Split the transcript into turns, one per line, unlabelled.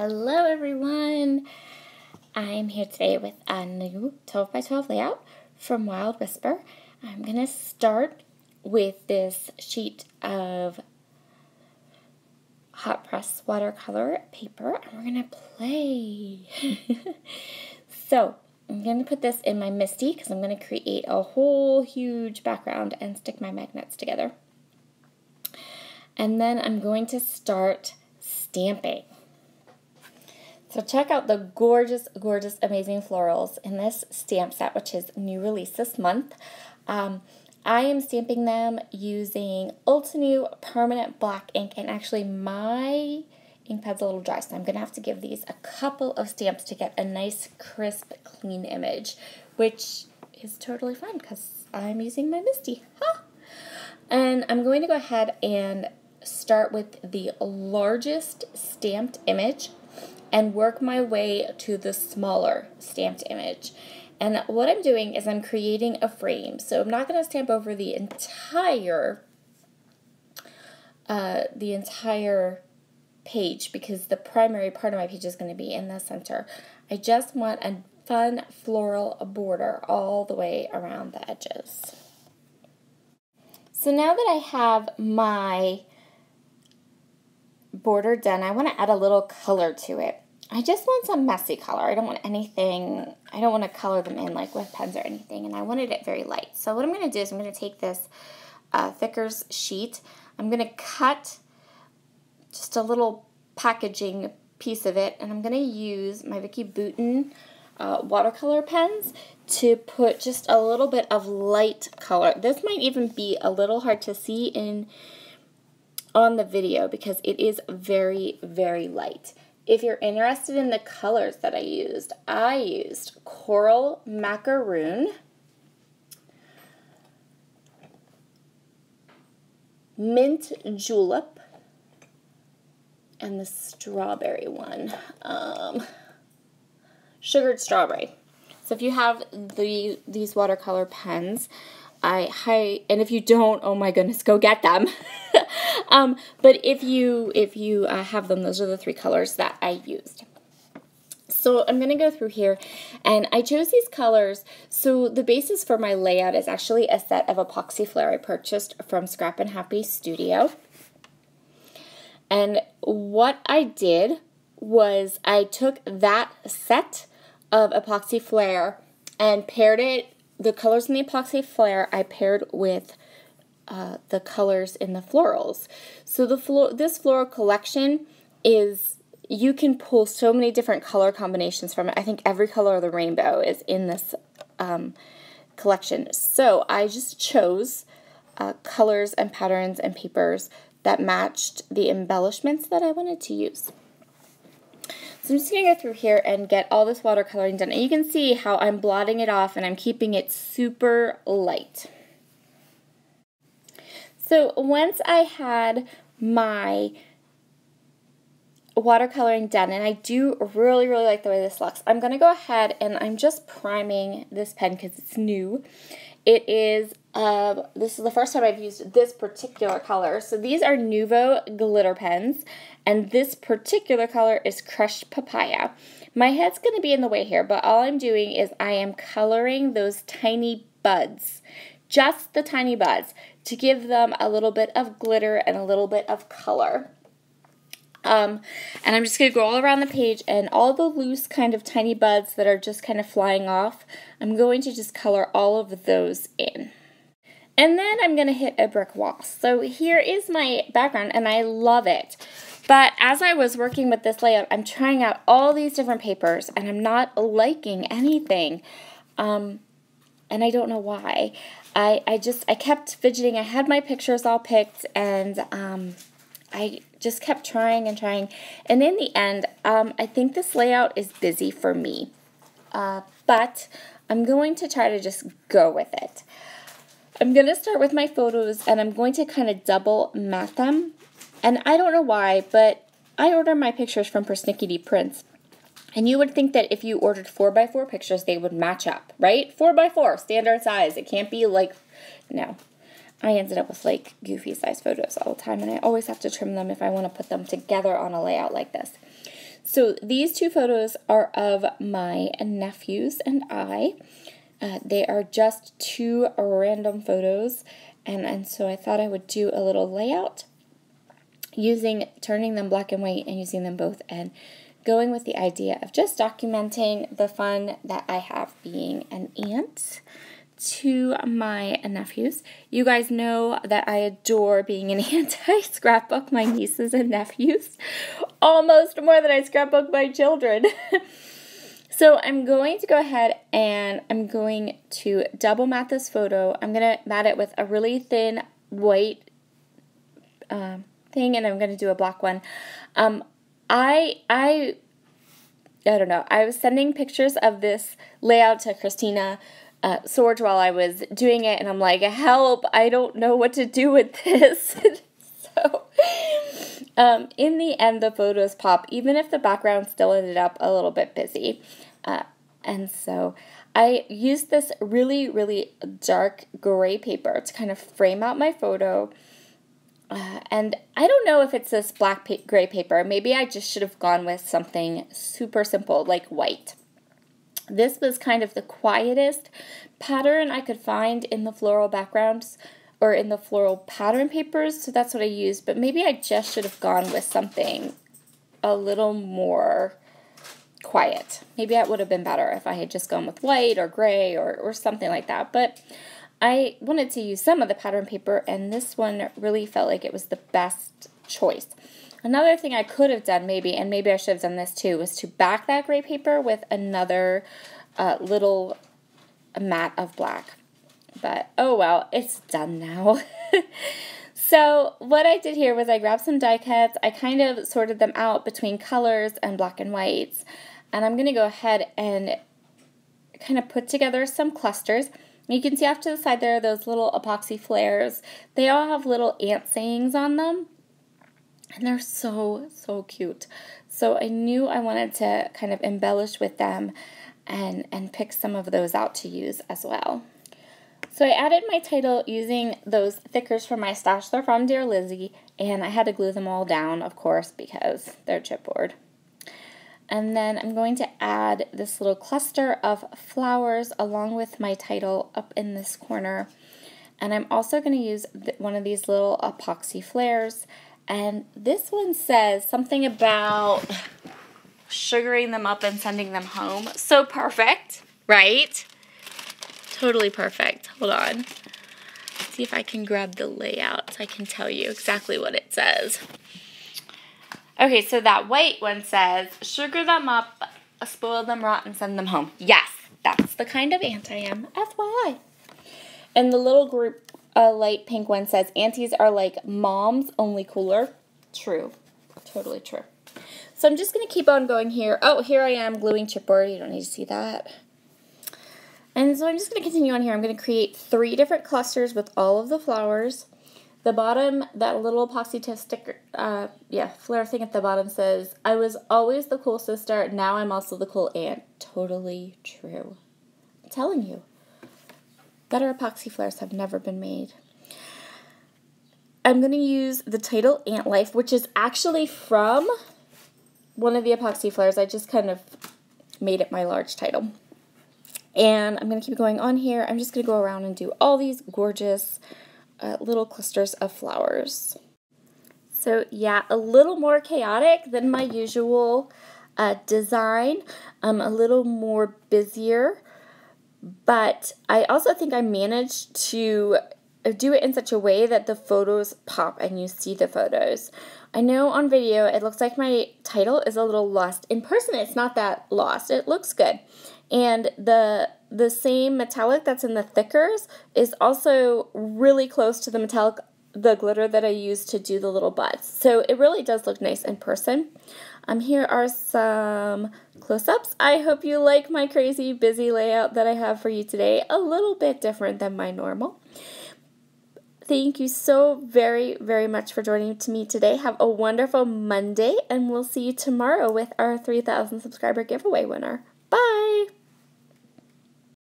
Hello everyone! I'm here today with a new 12 by 12 layout from Wild Whisper. I'm going to start with this sheet of hot press watercolor paper and we're going to play. So I'm going to put this in my Misty because I'm going to create a whole huge background and stick my magnets together. And then I'm going to start stamping. So check out the gorgeous, gorgeous, amazing florals in this stamp set, which is new release this month. I am stamping them using Ultinew permanent black ink, and actually my ink pad's a little dry, so I'm going to have to give these a couple of stamps to get a nice, crisp, clean image, which is totally fun because I'm using my Misty. Huh? And I'm going to go ahead and start with the largest stamped image and work my way to the smaller stamped image. And what I'm doing is I'm creating a frame. So I'm not going to stamp over the entire page because the primary part of my page is going to be in the center. I just want a fun floral border all the way around the edges. So now that I have my border done, I want to add a little color to it. I just want some messy color. I don't want to color them in like with pens or anything, and I wanted it very light. So what I'm going to do is I'm going to take this thickers sheet. I'm going to cut just a little packaging piece of it, and I'm going to use my Vicki Boutin watercolor pens to put just a little bit of light color. This might even be a little hard to see on the video because it is very, very light. If you're interested in the colors that I used Coral Macaroon, Mint Julep, and the strawberry one, Sugared Strawberry. So if you have these watercolor pens, and if you don't, oh my goodness, go get them. But if you have them, those are the three colors that I used. So I'm going to go through here, and I chose these colors. So the basis for my layout is actually a set of epoxy flare I purchased from Scrap and Happy Studio. And what I did was I took that set of epoxy flare and paired it. The colors in the epoxy flare I paired with the colors in the florals. So this floral collection you can pull so many different color combinations from it. I think every color of the rainbow is in this collection. So I just chose colors and patterns and papers that matched the embellishments that I wanted to use. So I'm just going to go through here and get all this watercoloring done. And you can see how I'm blotting it off and I'm keeping it super light. So once I had my watercoloring done, and I do really, really like the way this looks, I'm going to go ahead and I'm just priming this pen because it's new. It is, this is the first time I've used this particular color. So these are Nuvo glitter pens, and this particular color is Crushed Papaya. My head's going to be in the way here, but all I'm doing is I am coloring those tiny buds, just the tiny buds, to give them a little bit of glitter and a little bit of color. And I'm just going to go all around the page, and all the loose kind of tiny buds that are just kind of flying off, I'm going to just color all of those in. And then I'm going to hit a brick wall. So here is my background, and I love it. But as I was working with this layout, I'm trying out all these different papers, and I'm not liking anything. And I don't know why. I kept fidgeting. I had my pictures all picked, and I just kept trying and trying. And in the end, I think this layout is busy for me. But I'm going to try to just go with it. I'm going to start with my photos, and I'm going to kind of double mat them. And I don't know why, but I order my pictures from Persnickety Prints. And you would think that if you ordered 4x4 pictures, they would match up, right? 4x4, standard size. It can't be like, no. I ended up with like goofy size photos all the time, and I always have to trim them if I want to put them together on a layout like this. So these two photos are of my nephews and I. They are just two random photos, and so I thought I would do a little layout turning them black and white and using them both, and going with the idea of just documenting the fun that I have being an aunt to my nephews. You guys know that I adore being an aunt. I scrapbook my nieces and nephews almost more than I scrapbook my children. So I'm going to go ahead and I'm going to double mat this photo. I'm going to mat it with a really thin white thing, and I'm going to do a black one. I don't know. I was sending pictures of this layout to Christina Sorge while I was doing it, and I'm like, help, I don't know what to do with this. So in the end, the photos pop, even if the background still ended up a little bit busy. And so I used this really, really dark gray paper to kind of frame out my photo. And I don't know if it's this gray paper. Maybe I just should have gone with something super simple like white. This was kind of the quietest pattern I could find in the floral backgrounds or in the floral pattern papers, so that's what I used. But maybe I just should have gone with something a little more quiet. Maybe that would have been better if I had just gone with white or gray or something like that. But I wanted to use some of the pattern paper, and this one really felt like it was the best choice. Another thing I could have done maybe, and maybe I should have done this too, was to back that gray paper with another little mat of black. But oh well, it's done now. So what I did here was I grabbed some die cuts. I kind of sorted them out between colors and black and whites. And I'm going to go ahead and kind of put together some clusters. You can see off to the side there are those little epoxy flares. They all have little ant sayings on them. And they're so, so cute. So I knew I wanted to kind of embellish with them and pick some of those out to use as well. So I added my title using those thickers from my stash. They're from Dear Lizzie, and I had to glue them all down, of course, because they're chipboard. And then I'm going to add this little cluster of flowers along with my title up in this corner. And I'm also going to use one of these little epoxy flares. And this one says something about sugaring them up and sending them home. So perfect, right? Totally perfect. Hold on. Let's see if I can grab the layout so I can tell you exactly what it says. Okay, so that white one says, sugar them up, spoil them rotten, send them home. Yes, that's the kind of aunt I am, FYI. And the little group light pink one says, aunties are like moms, only cooler. True. Totally true. So I'm just going to keep on going here. Oh, here I am gluing chipboard. You don't need to see that. And so I'm just going to continue on here. I'm going to create 3 different clusters with all of the flowers. The bottom, that little epoxy tip sticker, flare thing at the bottom says, I was always the cool sister, now I'm also the cool aunt. Totally true. I'm telling you. Better epoxy flares have never been made. I'm going to use the title Ant Life, which is actually from one of the epoxy flares. I just kind of made it my large title. And I'm going to keep going on here. I'm just going to go around and do all these gorgeous little clusters of flowers. So yeah, a little more chaotic than my usual design. A little more busier. But I also think I managed to do it in such a way that the photos pop and you see the photos. I know on video it looks like my title is a little lost. In person it's not that lost. It looks good. And the same metallic that's in the thickers is also really close to the glitter that I used to do the little buds. So it really does look nice in person. Here are some close-ups. I hope you like my crazy busy layout that I have for you today. A little bit different than my normal. Thank you so very, very much for joining me today. Have a wonderful Monday, and we'll see you tomorrow with our 3,000 subscriber giveaway winner.